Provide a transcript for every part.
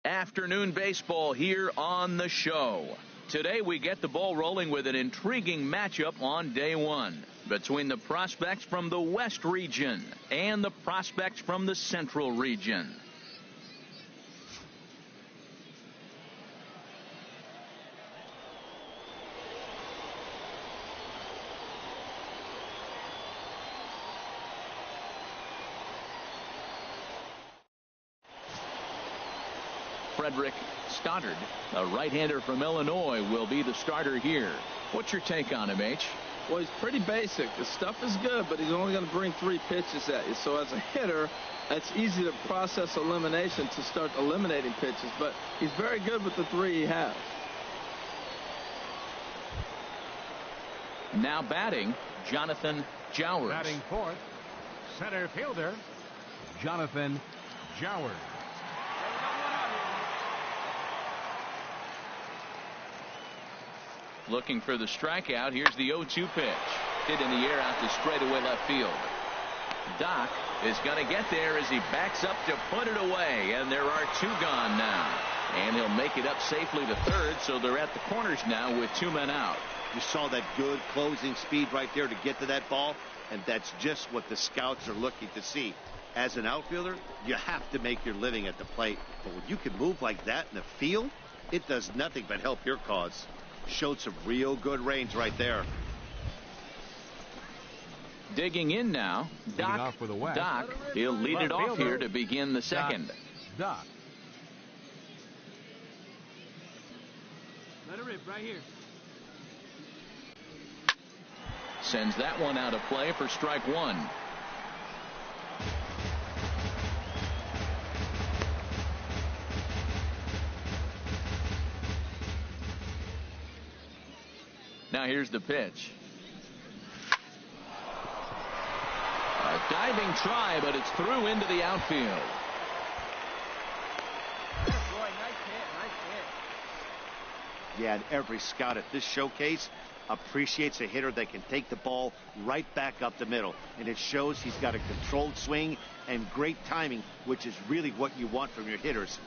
Afternoon baseball here on the show. Today we get the ball rolling with an intriguing matchup on day one between the prospects from the West region and the prospects from the Central region. Frederick Stoddard, a right-hander from Illinois, will be the starter here. What's your take on him, H? Well, he's pretty basic. The stuff is good, but he's only going to bring 3 pitches at you. So as a hitter, it's easy to process elimination to start eliminating pitches, but he's very good with the 3 he has. Now batting, Jonathan Jowers. Batting fourth, center fielder, Jonathan Jowers. Looking for the strikeout. Here's the 0-2 pitch. Hit in the air out to straightaway left field. Doc is going to get there as he backs up to put it away. And there are 2 gone now. And he'll make it up safely to third, so they're at the corners now with 2 men out. You saw that good closing speed right there to get to that ball, and that's just what the scouts are looking to see. As an outfielder, you have to make your living at the plate. But when you can move like that in the field, it does nothing but help your cause. Showed some real good range right there. Digging in now, Doc. He'll lead it off here to begin the second. Doc. Let it rip right here. Sends that one out of play for strike 1. Now here's the pitch. A diving try, but it's through into the outfield. Boy, nice hit. Yeah, and every scout at this showcase appreciates a hitter that can take the ball right back up the middle. And it shows he's got a controlled swing and great timing, which is really what you want from your hitters.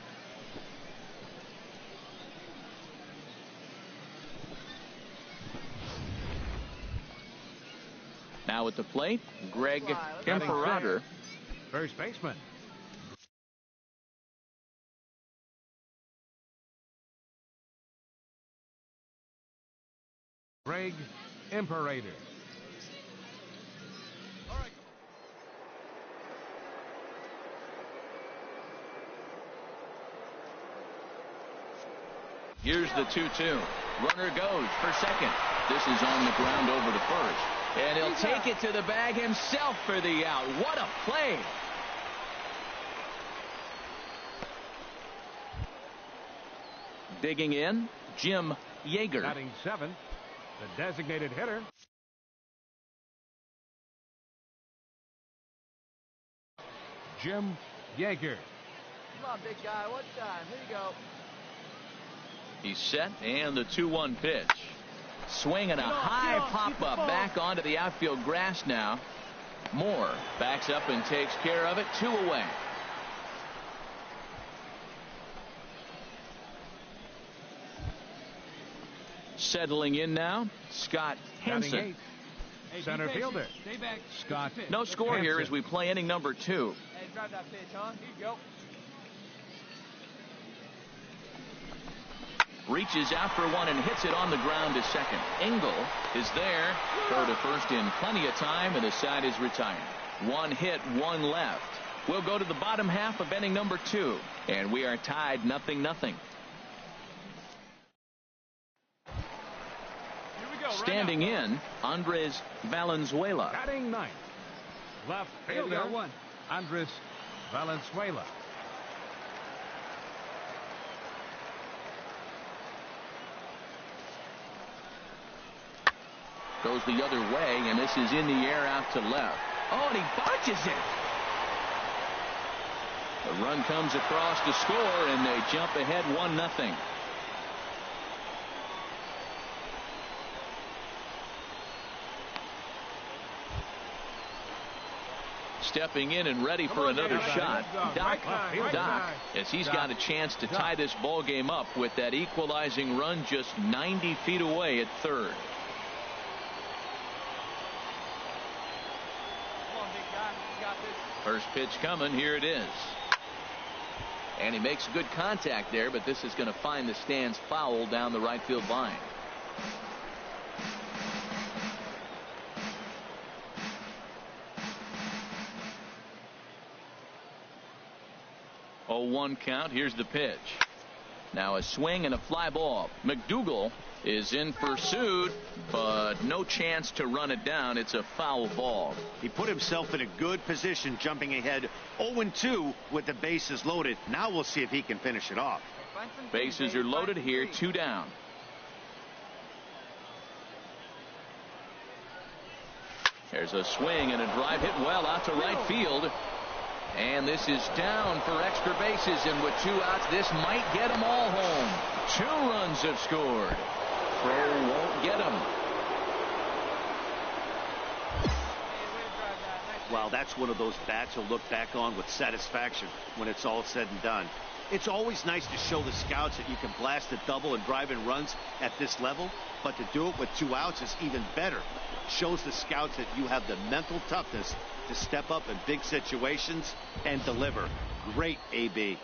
Now at the plate, Greg Imperator. First baseman. Greg Imperator. Here's the 2-2. Runner goes for second. This is on the ground over to first. And he'll take it to the bag himself for the out. What a play. Digging in, Jim Yeager. Batting 7th, the designated hitter. Jim Yeager. Come on, big guy. One time. Here you go. He's set, and the 2-1 pitch. Swinging a high pop-up back onto the outfield grass now. Moore backs up and takes care of it. 2 away. Settling in now, Scott Henson. Center fielder. Stay back. Scott. No score here as we play inning number 2. Hey, drive that pitch, huh? Here you go. Reaches out for one and hits it on the ground to second. Engel is there. Throw to first in plenty of time, and the side is retired. 1 hit, 1 left. We'll go to the bottom half of inning number 2, and we are tied 0-0. Standing in, Andres Valenzuela. Batting 9th, left fielder Andres Valenzuela. Goes the other way, and this is in the air out to left. Oh, and he botches it. The run comes across to score, and they jump ahead 1-0. Stepping in and ready for another shot, Doc, as he's got a chance to tie this ball game up with that equalizing run just 90 feet away at third. Come on, big guy. You got this. First pitch coming. Here it is. And he makes good contact there, but this is going to find the stands foul down the right field line. Oh, 1 count. Here's the pitch. Now a swing and a fly ball. McDougal is in pursuit, but no chance to run it down. It's a foul ball. He put himself in a good position, jumping ahead 0-2 with the bases loaded. Now we'll see if he can finish it off. Bases are loaded here, 2 down. There's a swing and a drive hit well out to right field. And this is down for extra bases, and with 2 outs, this might get them all home. 2 runs have scored. Throw won't get them. Well, that's one of those bats you'll look back on with satisfaction when it's all said and done. It's always nice to show the scouts that you can blast a double and drive in runs at this level, but to do it with 2 outs is even better. Shows the scouts that you have the mental toughness to step up in big situations and deliver. Great, AB.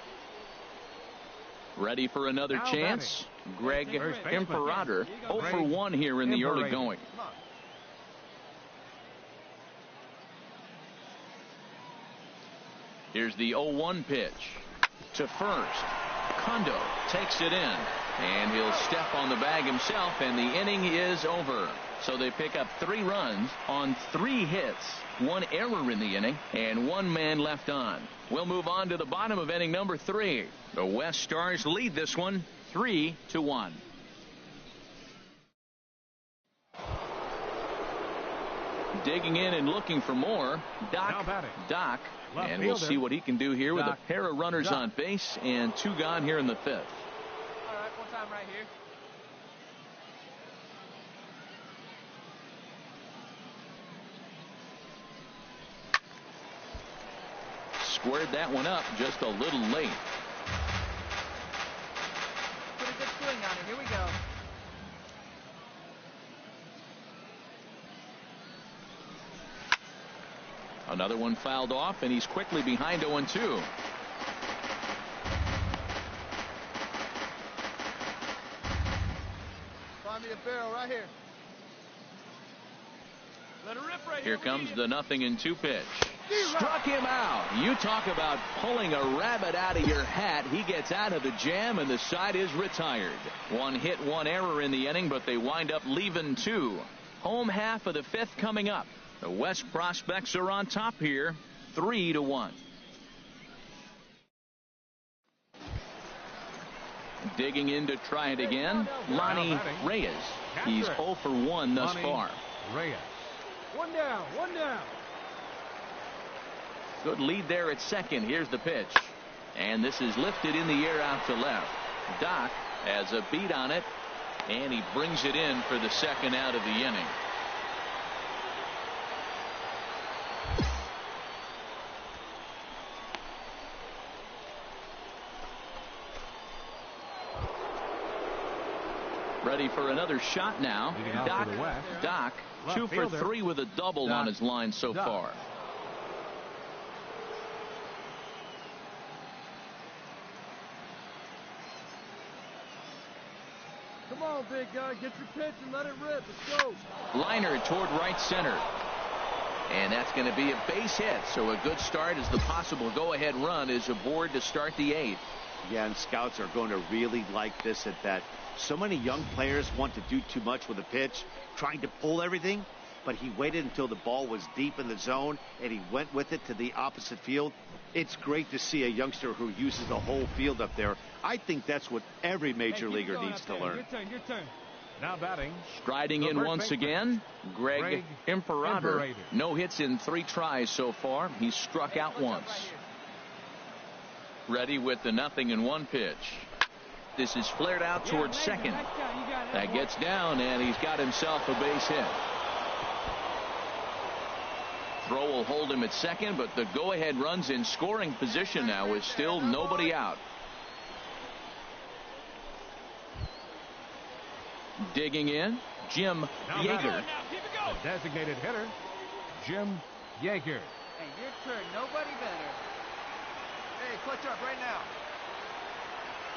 Ready for another chance? Greg Imperator, 0 for 1 here in the early going. Here's the 0-1 pitch to first. Kondo takes it in, and he'll step on the bag himself, and the inning is over. So they pick up 3 runs on 3 hits, 1 error in the inning, and 1 man left on. We'll move on to the bottom of inning number 3. The West Stars lead this one 3-1. Digging in and looking for more, Doc, and we'll see what he can do here with a pair of runners on base and 2 gone here in the 5th. All right, one time right here. Squared that one up just a little late. Put a good swing on it. Here we go. Another one fouled off, and he's quickly behind 0-2. Find me a barrel right here. Let it rip right Here comes the 0-2 pitch. Struck him out. You talk about pulling a rabbit out of your hat. He gets out of the jam, and the side is retired. 1 hit, 1 error in the inning, but they wind up leaving 2. Home half of the 5th coming up. The West prospects are on top here, 3-1. Digging in to try it again, Lonnie Reyes. He's 0 for 1 thus far. Reyes. 1 down, 1 down. Good lead there at second. Here's the pitch. And this is lifted in the air out to left. Doc has a beat on it, and he brings it in for the 2nd out of the inning. Ready for another shot now. Doc 2 for 3 with a double on his line so far. Come on, big guy. Get your pitch and let it rip. Let's go. Liner toward right center. And that's going to be a base hit. So a good start as the possible go-ahead run is aboard to start the 8th. Yeah, and scouts are going to really like this at bat. So many young players want to do too much with a pitch, trying to pull everything, but he waited until the ball was deep in the zone, and he went with it to the opposite field. It's great to see a youngster who uses the whole field up there. I think that's what every major leaguer needs to learn. Your turn. Now batting. Striding in once again, Greg Imperator. No hits in 3 tries so far. He's struck out once. Ready with the 0-1 pitch. This is flared out towards second. That gets down, and he's got himself a base hit. Throw will hold him at second, but the go-ahead run's in scoring position now with still nobody out. Digging in, Jim Yeager. The designated hitter, Jim Yeager. Hey, your turn. Nobody better. Hey, clutch up right now.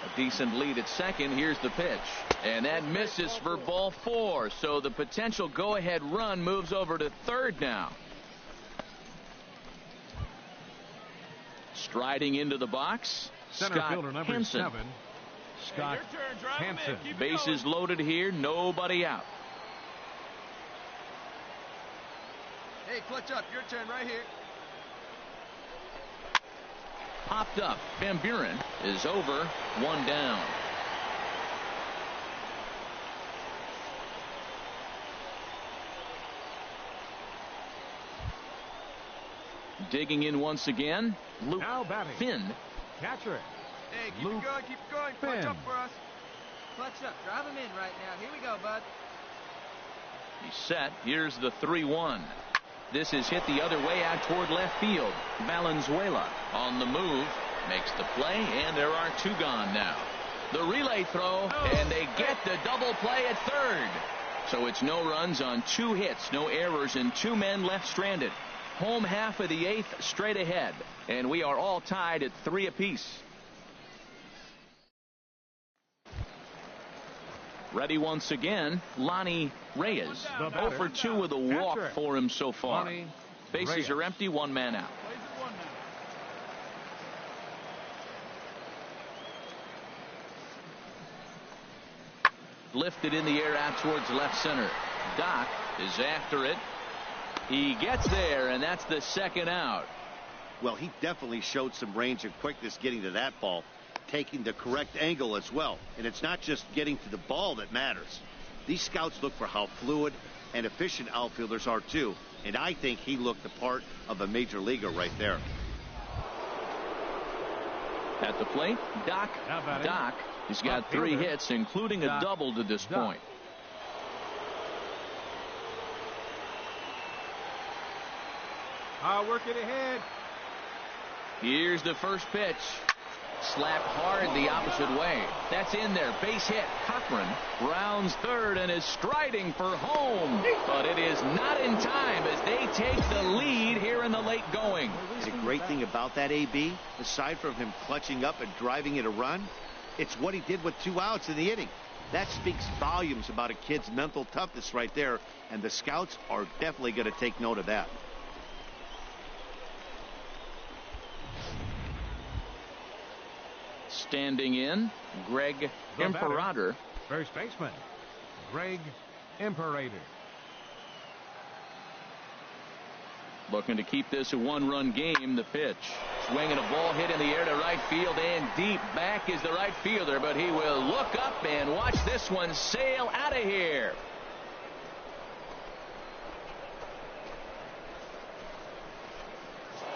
A decent lead at second. Here's the pitch. And that misses for ball 4. So the potential go-ahead run moves over to third now. Striding into the box, Center Scott fielder number Hansen. 7, Scott Hansen. Bases loaded here. Nobody out. Hey, clutch up. Your turn right here. Popped up. Van Buren is over. 1 down. Digging in once again, Luke Now batting. Finn. Catcher. Hey, keep Luke it going. Keep it going. Clutch Finn. up for us. Clutch up. Drive him in right now. Here we go, bud. He's set. Here's the 3-1. This is hit the other way out toward left field. Valenzuela on the move, makes the play, and there are 2 gone now. The relay throw, and they get the double play at third. So it's no runs on 2 hits, no errors, and 2 men left stranded. Home half of the 8th straight ahead, and we are all tied at 3 apiece. Ready once again, Lonnie Reyes. The 0 batter. for 2 with a walk Catcher. for him so far. Lonnie Bases Reyes. are empty, 1 man out. Plays at 1 now. Lifted in the air out towards left center. Doc is after it. He gets there, and that's the 2nd out. Well, he definitely showed some range and quickness getting to that ball, taking the correct angle as well. And it's not just getting to the ball that matters. These scouts look for how fluid and efficient outfielders are too, and I think he looked the part of a major leaguer right there. At the plate, Doc. Now batting. Doc. He's got 3 Outfielder. hits, including a Doc. double to this Doc. point. I'll work it ahead. Here's the first pitch. Slapped hard the opposite way. That's in there. Base hit. Cochran rounds third and is striding for home. But it is not in time as they take the lead here in the late going. The great thing about that, AB, aside from him clutching up and driving in a run, it's what he did with 2 outs in the inning. That speaks volumes about a kid's mental toughness right there, and the scouts are definitely going to take note of that. Standing in, Greg The Imperator. First baseman, Greg Imperator. Looking to keep this a 1-run game. The pitch. Swinging a ball hit in the air to right field and deep. Back is the right fielder, but he will look up and watch this one sail out of here.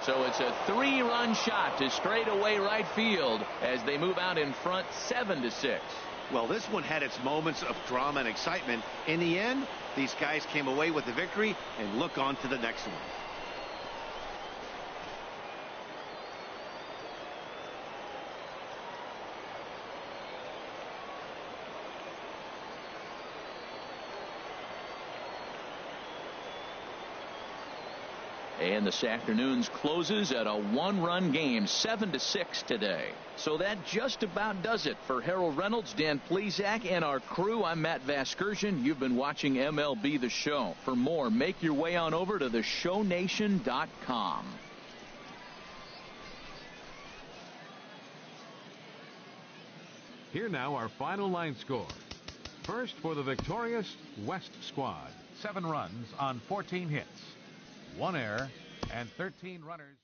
So it's a 3-run shot to straightaway right field as they move out in front 7-6. Well, this one had its moments of drama and excitement. In the end, these guys came away with the victory and look on to the next one. And this afternoon's closes at a 1-run game, 7-6 today. So that just about does it for Harold Reynolds, Dan Plesac, and our crew. I'm Matt Vasgersian. You've been watching MLB The Show. For more, make your way on over to theshownation.com. Here now our final line score. First for the victorious West squad. 7 runs on 14 hits. 1 error and 13 runners.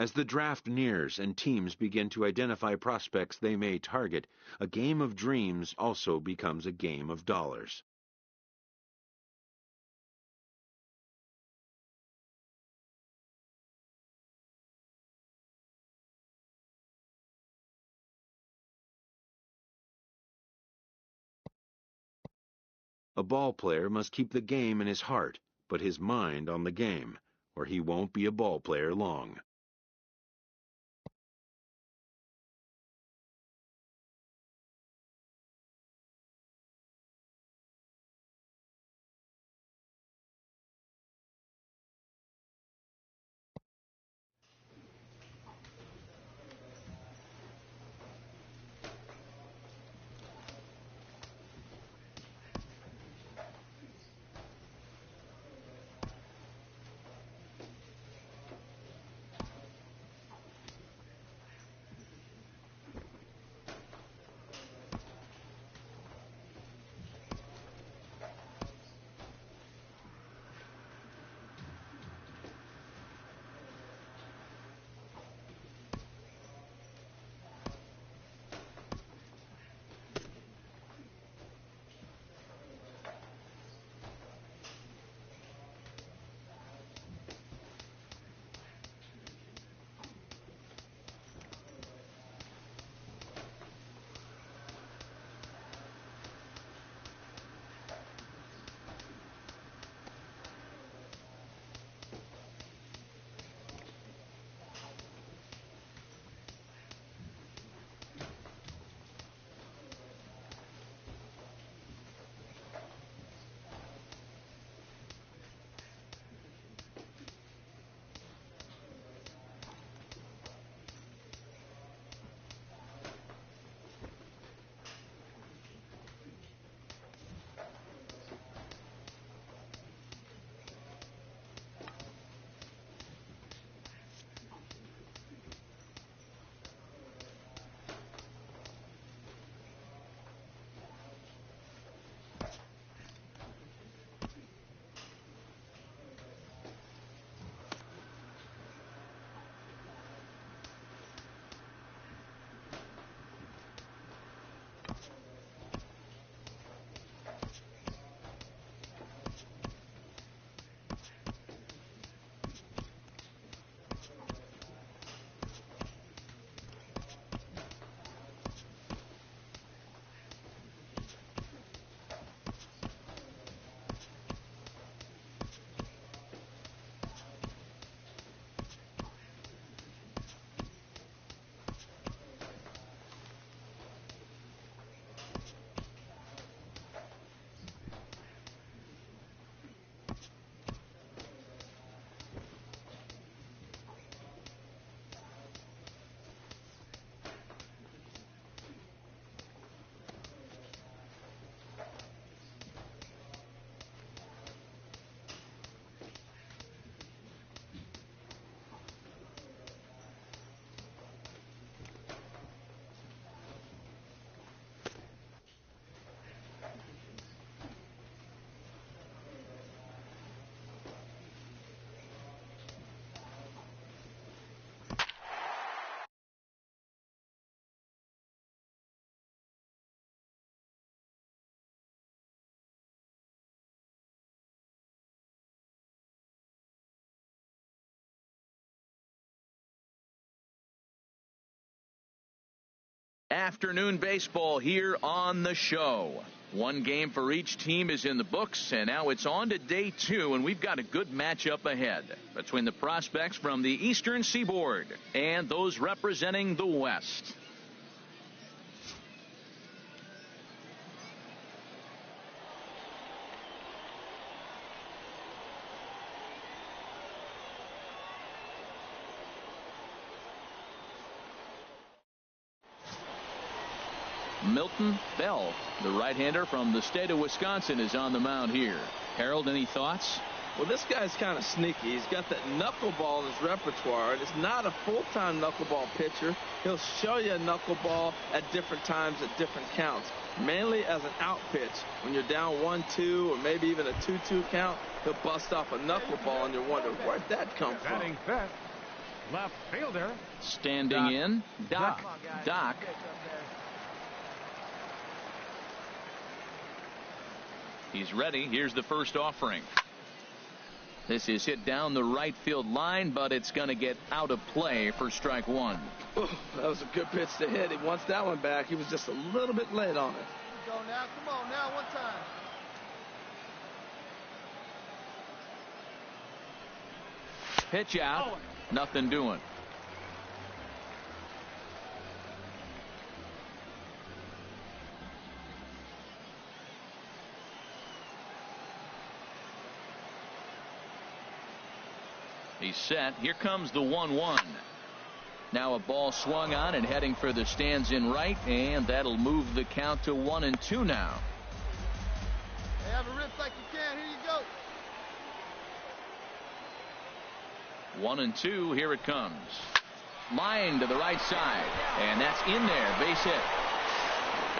As the draft nears and teams begin to identify prospects they may target, a game of dreams also becomes a game of dollars. A ball player must keep the game in his heart, but his mind on the game, or he won't be a ball player long. Afternoon baseball here on the show. One game for each team is in the books, and now it's on to day 2, and we've got a good matchup ahead between the prospects from the Eastern Seaboard and those representing the West. Milton Bell, the right-hander from the state of Wisconsin, is on the mound here. Harold, any thoughts? Well, this guy's kind of sneaky. He's got that knuckleball in his repertoire, and it's not a full-time knuckleball pitcher. He'll show you a knuckleball at different times at different counts, mainly as an out pitch. When you're down 1-2 or maybe even a 2-2 count, he'll bust off a knuckleball, and you'll wonder, where'd that come from? Batting fifth, Left fielder. Standing in, Doc. Come on, guys. Doc. Pitch up there. He's ready. Here's the first offering. This is hit down the right field line, but it's going to get out of play for strike one. Ooh, that was a good pitch to hit. He wants that one back. He was just a little bit late on it. Go now. Come on now. One time. Pitch out. Nothing doing. He's set. Here comes the 1-1. Now a ball swung on and heading for the stands in right, and that'll move the count to 1-2 now. Hey, have a rip like you can. Here you go. 1-2. Here it comes. Line to the right side, and that's in there. Base hit.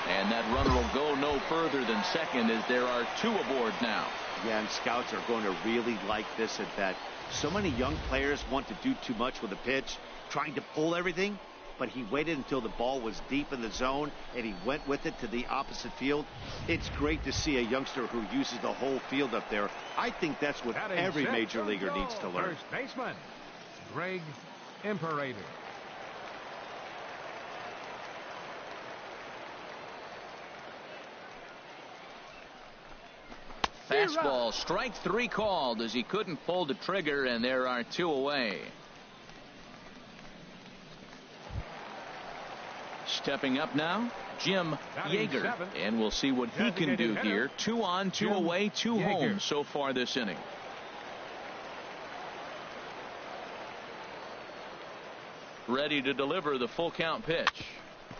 And that runner will go no further than second as there are two aboard now. Yeah, and scouts are going to really like this at bat. So many young players want to do too much with a pitch, trying to pull everything, but he waited until the ball was deep in the zone and he went with it to the opposite field. It's great to see a youngster who uses the whole field up there. I think that's what every major leaguer needs to learn. First baseman, Greg Imperator. Fastball, strike three called as he couldn't pull the trigger, and there are two away. Stepping up now, Jim Yeager, and we'll see what he can do here. 2 on, 2 away, 2 home so far this inning. Ready to deliver the full count pitch.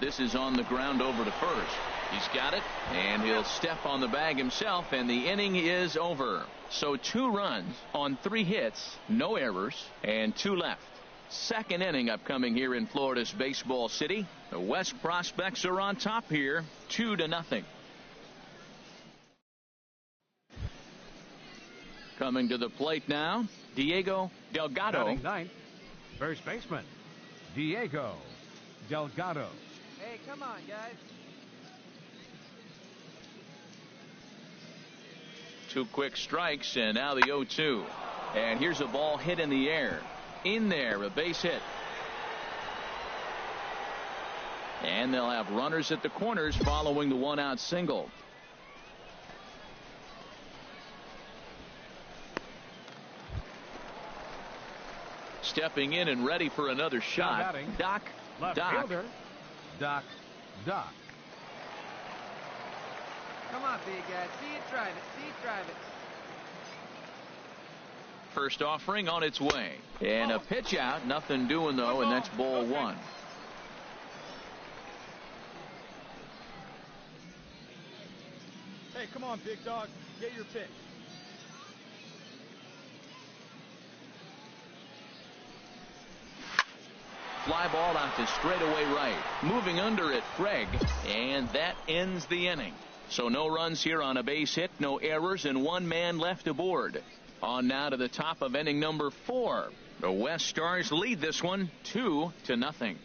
This is on the ground over to first. He's got it, and he'll step on the bag himself, and the inning is over. So 2 runs on 3 hits, no errors, and 2 left. Second inning upcoming here in Florida's Baseball City. The West prospects are on top here, 2-0. Coming to the plate now, Diego Delgado. Batting ninth, first baseman, Diego Delgado. Hey, come on, guys. 2 quick strikes, and now the 0-2. And here's a ball hit in the air. In there, a base hit. And they'll have runners at the corners following the 1-out single. Stepping in and ready for another shot, Doc. Left fielder, Doc. Come on, big guy. See it, drive it. See it, drive it. First offering on its way. And a pitch out. Nothing doing, though, and that's ball 1. Hey, come on, big dog. Get your pitch. Fly ball out to straightaway right. Moving under it, Craig. And that ends the inning. So no runs here on a base hit, no errors, and 1 man left aboard. On now to the top of inning number 4. The West Stars lead this one 2-0.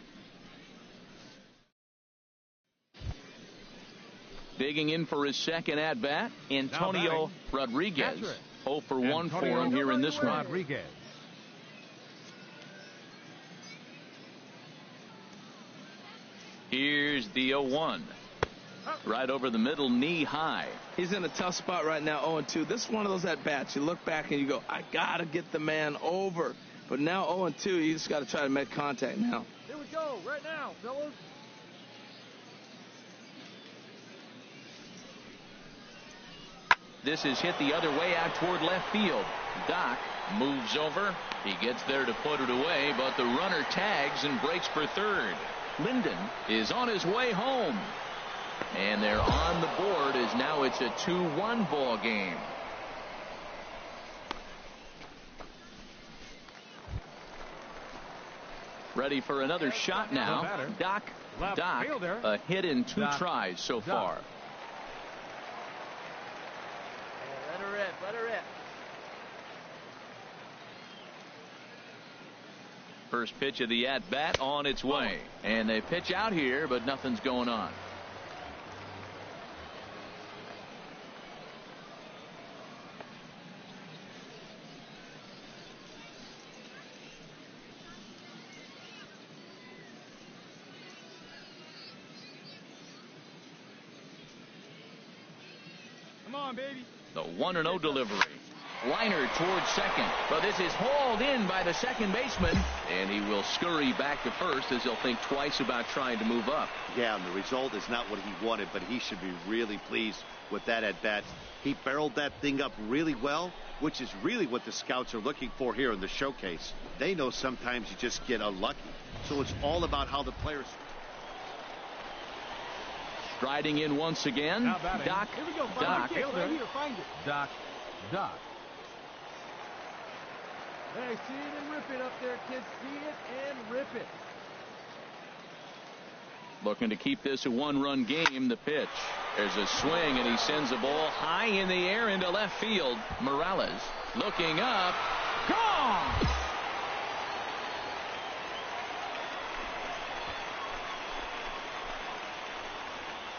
Digging in for his second at bat, Antonio Rodriguez. 0 for 1 for him here in this one. Rodriguez. Here's the 0-1. Right over the middle, knee high. He's in a tough spot right now, 0-2. This is one of those at-bats. You look back and you go, I got to get the man over. But now 0-2, you just got to try to make contact now. Here we go, right now, fellas. This is hit the other way out toward left field. Doc moves over. He gets there to put it away, but the runner tags and breaks for third. Linden is on his way home. And they're on the board as now it's a 2-1 ball game. Ready for another shot now. Doc, a hit in 2 tries so far. Yeah, let her rip, let her rip. First pitch of the at-bat on its way. And they pitch out here, but nothing's going on. Come on, baby. The 1-0 delivery. Liner towards second, but this is hauled in by the second baseman, and he will scurry back to first as he'll think twice about trying to move up. Yeah, and the result is not what he wanted, but he should be really pleased with that at-bat. He barreled that thing up really well, which is really what the scouts are looking for here in the showcase. They know sometimes you just get unlucky, so it's all about how the players... Striding in once again, Doc. Here we go. Doc. Right here, find it. Doc. Hey, see it and rip it up there, kids. See it and rip it. Looking to keep this a one-run game. The pitch. There's a swing, and he sends the ball high in the air into left field. Morales looking up. Gone!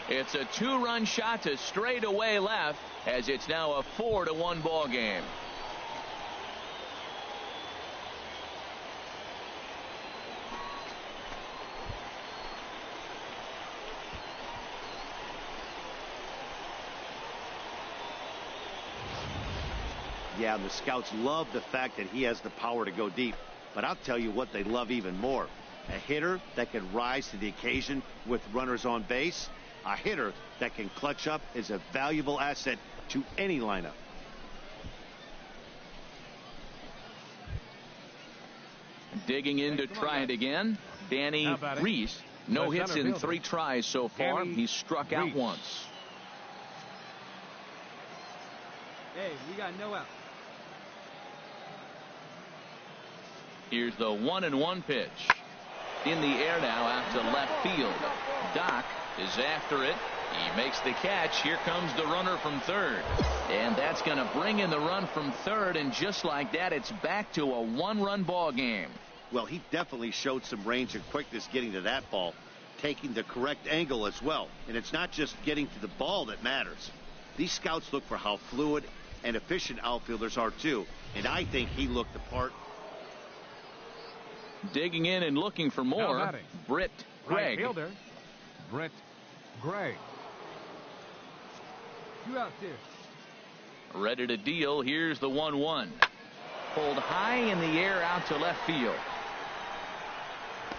It's a 2-run shot to straightaway left, as it's now a 4-1 ball game. Yeah, and the scouts love the fact that he has the power to go deep. But I'll tell you what they love even more. A hitter that can rise to the occasion with runners on base. A hitter that can clutch up is a valuable asset to any lineup. Digging in to try it again. Danny Reese. No hits in 3 tries so far. He's struck out once. Hey, we got no out. Here's the 1-1 pitch. In the air now out to left field. Doc is after it. He makes the catch. Here comes the runner from third. And that's going to bring in the run from third. And just like that, it's back to a 1-run ball game. Well, he definitely showed some range and quickness getting to that ball, taking the correct angle as well. And it's not just getting to the ball that matters. These scouts look for how fluid and efficient outfielders are too. And I think he looked the part. Digging in and looking for more. Britt Gregg. Right fielder, Britt Gregg. You out there. Ready to deal. Here's the 1-1. Pulled high in the air out to left field.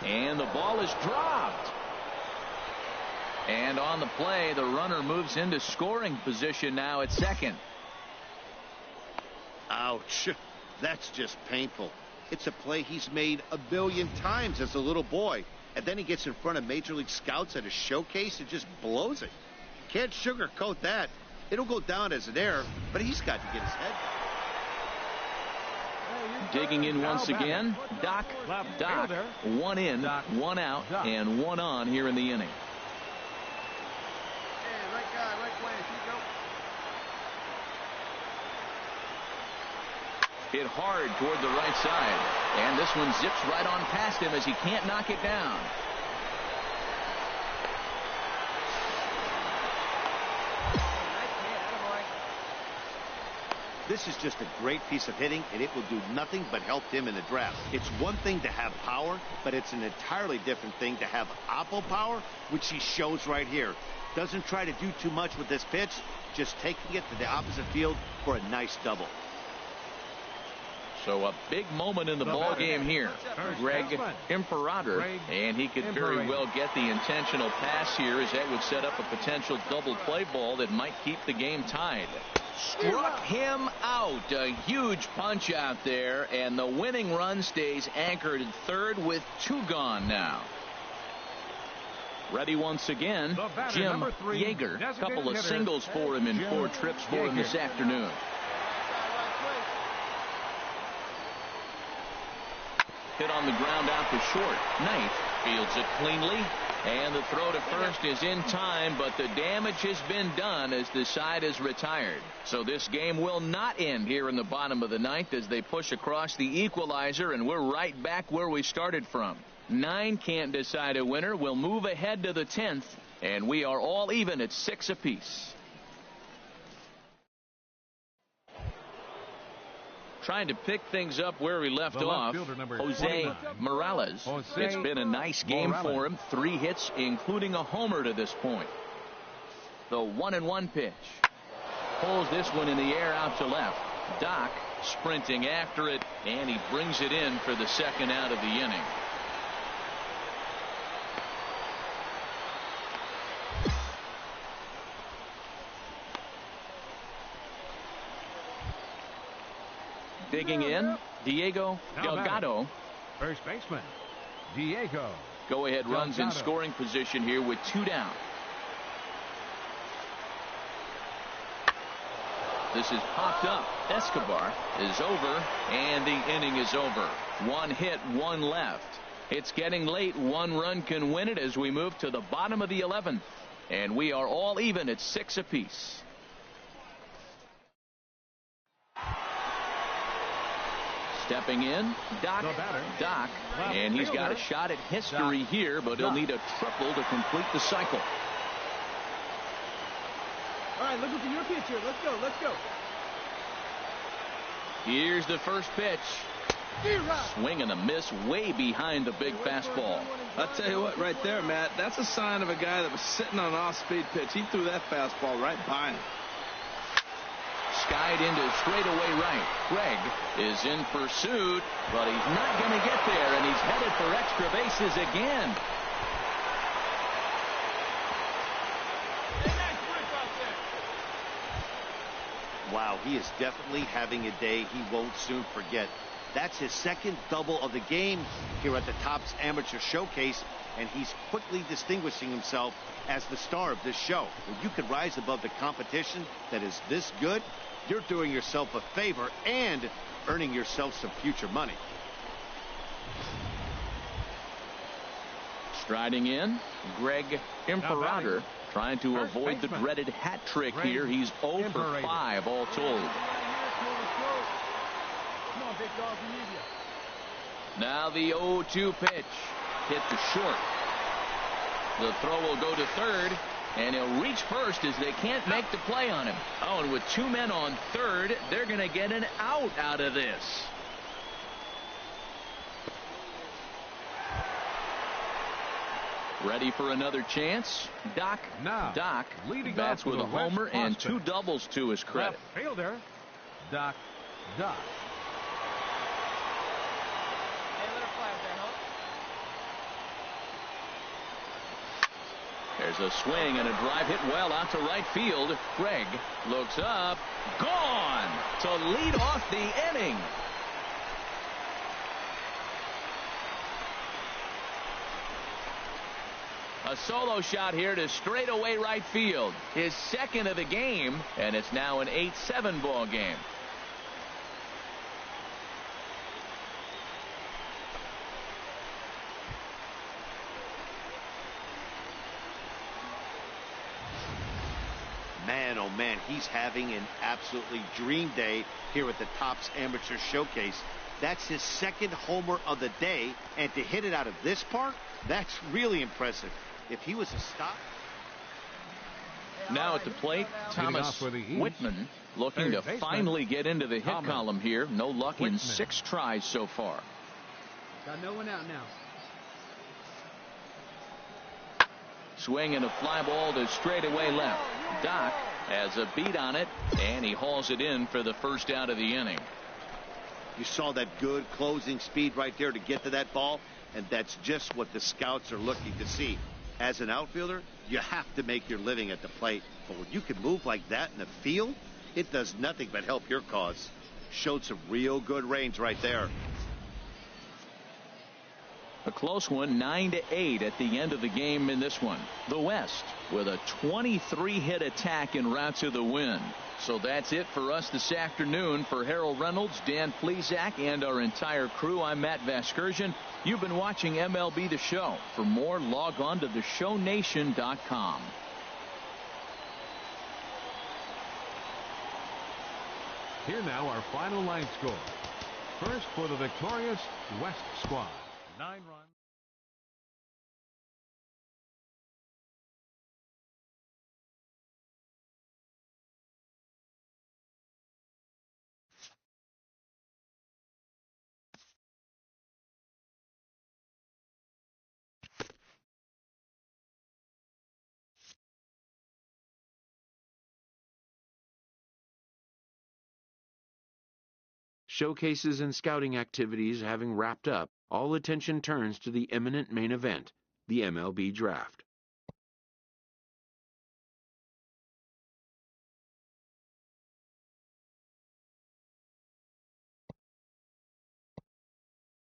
And the ball is dropped. And on the play, the runner moves into scoring position now at second. Ouch. That's just painful. It's a play he's made a billion times as a little boy. And then he gets in front of Major League scouts at a showcase and just blows it. Can't sugarcoat that. It'll go down as an error, but he's got to get his head down. Digging in once again. Doc. 1 in, 1 out, and 1 on here in the inning. Hey, right guy, right place. Here you go. Hit hard toward the right side. And this one zips right on past him as he can't knock it down. This is just a great piece of hitting, and it will do nothing but help him in the draft. It's one thing to have power, but it's an entirely different thing to have oppo power, which he shows right here. Doesn't try to do too much with this pitch, just taking it to the opposite field for a nice double. So a big moment in the ball game here. Greg Imperator, and he could very well get the intentional pass here, as that would set up a potential double play ball that might keep the game tied. Struck him out. A huge punch out there, and the winning run stays anchored at third with 2 gone now. Ready once again, Jim Yeager. A couple of singles for him in 4 trips for him this afternoon. Hit on the ground out to short. Knight fields it cleanly. And the throw to first is in time, but the damage has been done as the side is retired. So this game will not end here in the bottom of the ninth as they push across the equalizer, and we're right back where we started from. 9 can't decide a winner. We'll move ahead to the 10th, and we are all even at 6 apiece. Trying to pick things up where we left off, Jose Morales. It's been a nice game for him. 3 hits, including a homer to this point. The 1-1 pitch. Pulls this one in the air out to left. Doc sprinting after it, and he brings it in for the second out of the inning. Digging in, Diego Delgado. First baseman, Diego. Go-ahead runs in scoring position here with 2 down. This is popped up. Escobar is over, and the inning is over. 1 hit, 1 left. It's getting late. 1 run can win it as we move to the bottom of the 11th. And we are all even at 6 apiece. Stepping in, Doc, and he's got a shot at history here, but he'll need a triple to complete the cycle. All right, looking for your pitch here. Let's go, let's go. Here's the first pitch. Swing and a miss way behind the big fastball. I'll tell you what, right there, Matt, that's a sign of a guy that was sitting on an off-speed pitch. He threw that fastball right by him. Skied into straightaway right. Greg is in pursuit, but he's not going to get there, and he's headed for extra bases again. Wow, he is definitely having a day he won't soon forget. That's his second double of the game here at the Topps Amateur Showcase, and he's quickly distinguishing himself as the star of this show. When you can rise above the competition that is this good, you're doing yourself a favor and earning yourself some future money. Striding in, Greg Imperator trying to avoid the dreaded hat trick here. He's 0 for 5 all told. Now the 0-2 pitch. Hit to short. The throw will go to third, and he'll reach first as they can't make the play on him. Oh, and with 2 men on third, they're going to get an out of this. Ready for another chance? Doc bats with a homer and 2 doubles to his credit. Left fielder, Doc. There's a swing and a drive hit well out to right field. Greg looks up. Gone to lead off the inning. A solo shot here to straightaway right field. His second of the game, and it's now an 8-7 ball game. Man, oh man, he's having an absolutely dream day here at the Topps Amateur Showcase. That's his second homer of the day, and to hit it out of this park, that's really impressive. If he was a stop. Now at the plate, Thomas Whitman looking to finally get into the hit column here. No luck in 6 tries so far. Got no one out now. Swing and a fly ball to straightaway left. Doc has a beat on it, and he hauls it in for the first out of the inning. You saw that good closing speed right there to get to that ball, and that's just what the scouts are looking to see. As an outfielder, you have to make your living at the plate, but when you can move like that in the field, it does nothing but help your cause. Showed some real good range right there. A close one, 9-8 at the end of the game in this one. The West with a 23-hit attack en route to the win. So that's it for us this afternoon. For Harold Reynolds, Dan Plesac, and our entire crew, I'm Matt Vasgersian. You've been watching MLB The Show. For more, log on to theshownation.com. Here now, our final line score. First for the victorious West squad, 9 runs. Showcases and scouting activities having wrapped up, all attention turns to the imminent main event, the MLB Draft.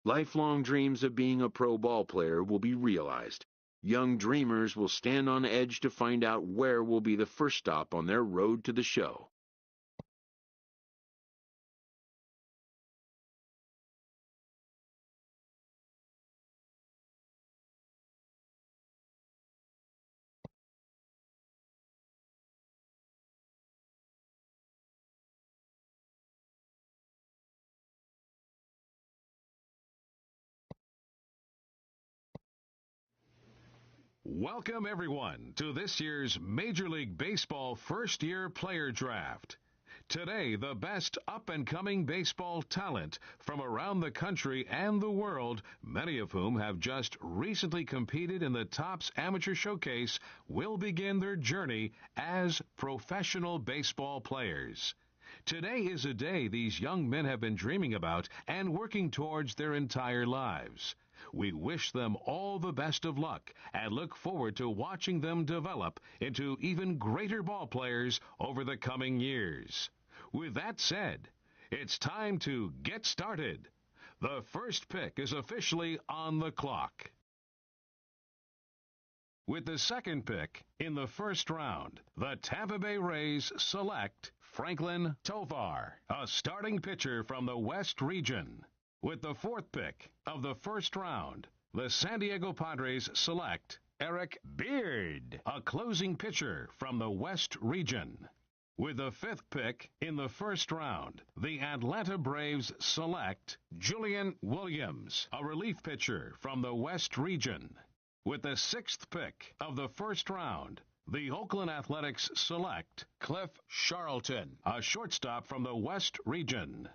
Lifelong dreams of being a pro ball player will be realized. Young dreamers will stand on edge to find out where will be the first stop on their road to the show. Welcome, everyone, to this year's Major League Baseball first-year player draft. Today, the best up-and-coming baseball talent from around the country and the world, many of whom have just recently competed in the Topps Amateur Showcase, will begin their journey as professional baseball players. Today is a day these young men have been dreaming about and working towards their entire lives. We wish them all the best of luck and look forward to watching them develop into even greater ball players over the coming years. With that said, it's time to get started. The first pick is officially on the clock. With the second pick in the first round, the Tampa Bay Rays select Franklin Tovar, a starting pitcher from the West region. With the fourth pick of the first round, the San Diego Padres select Eric Beard, a closing pitcher from the West region. With the fifth pick in the first round, the Atlanta Braves select Julian Williams, a relief pitcher from the West region. With the sixth pick of the first round, the Oakland Athletics select Cliff Charlton, a shortstop from the West region.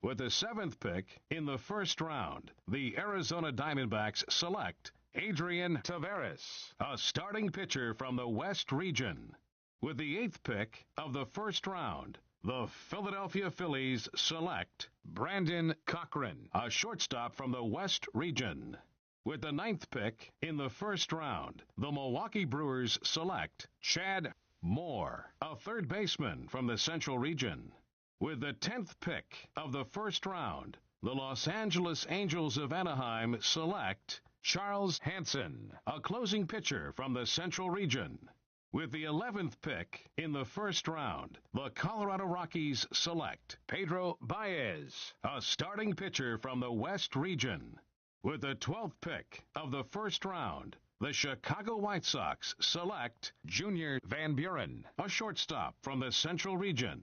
With the seventh pick in the first round, the Arizona Diamondbacks select Adrian Taveras, a starting pitcher from the West region. With the eighth pick of the first round, the Philadelphia Phillies select Brandon Cochran, a shortstop from the West region. With the ninth pick in the first round, the Milwaukee Brewers select Chad Moore, a third baseman from the Central region. With the 10th pick of the first round, the Los Angeles Angels of Anaheim select Charles Hanson, a closing pitcher from the Central region. With the 11th pick in the first round, the Colorado Rockies select Pedro Baez, a starting pitcher from the West region. With the 12th pick of the first round, the Chicago White Sox select Junior Van Buren, a shortstop from the Central region.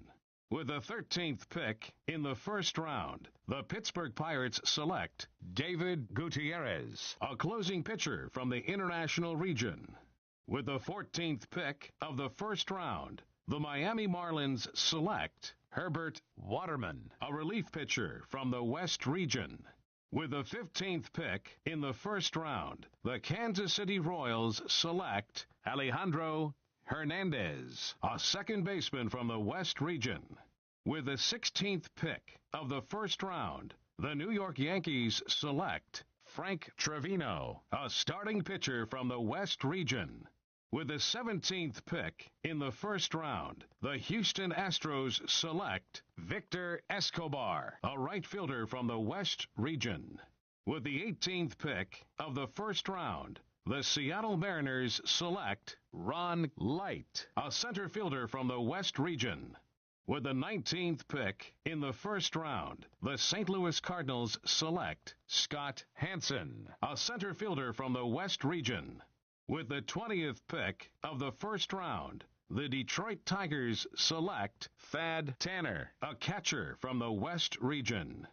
With the 13th pick in the first round, the Pittsburgh Pirates select David Gutierrez, a closing pitcher from the International region. With the 14th pick of the first round, the Miami Marlins select Herbert Waterman, a relief pitcher from the West region. With the 15th pick in the first round, the Kansas City Royals select Alejandro Hernandez, a second baseman from the West region. With the 16th pick of the first round, the New York Yankees select Frank Trevino, a starting pitcher from the West region. With the 17th pick in the first round, the Houston Astros select Victor Escobar, a right fielder from the West region. With the 18th pick of the first round, the Seattle Mariners select Ron Light, a center fielder from the West region. With the 19th pick in the first round, the St. Louis Cardinals select Scott Hansen, a center fielder from the West region. With the 20th pick of the first round, the Detroit Tigers select Thad Tanner, a catcher from the West region.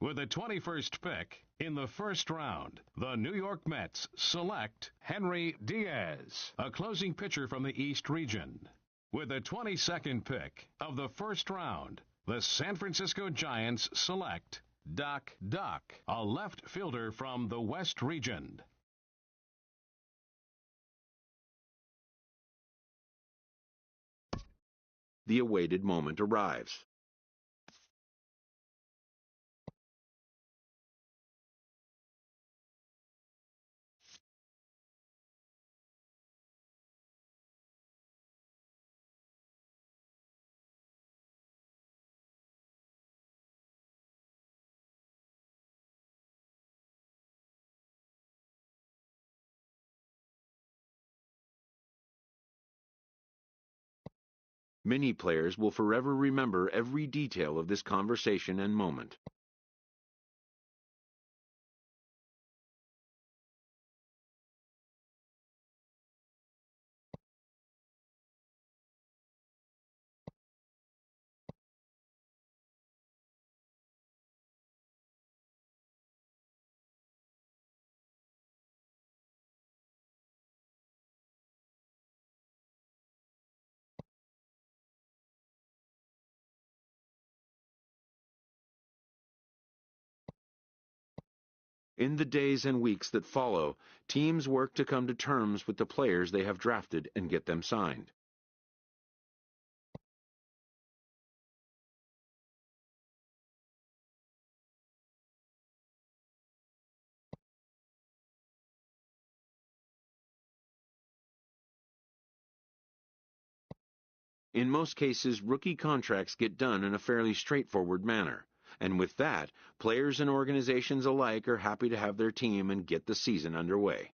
With the 21st pick in the first round, the New York Mets select Henry Diaz, a closing pitcher from the East region. With the 22nd pick of the first round, the San Francisco Giants select Doc Duck, a left fielder from the West region. The awaited moment arrives. Many players will forever remember every detail of this conversation and moment. In the days and weeks that follow, teams work to come to terms with the players they have drafted and get them signed. In most cases, rookie contracts get done in a fairly straightforward manner. And with that, players and organizations alike are happy to have their team and get the season underway.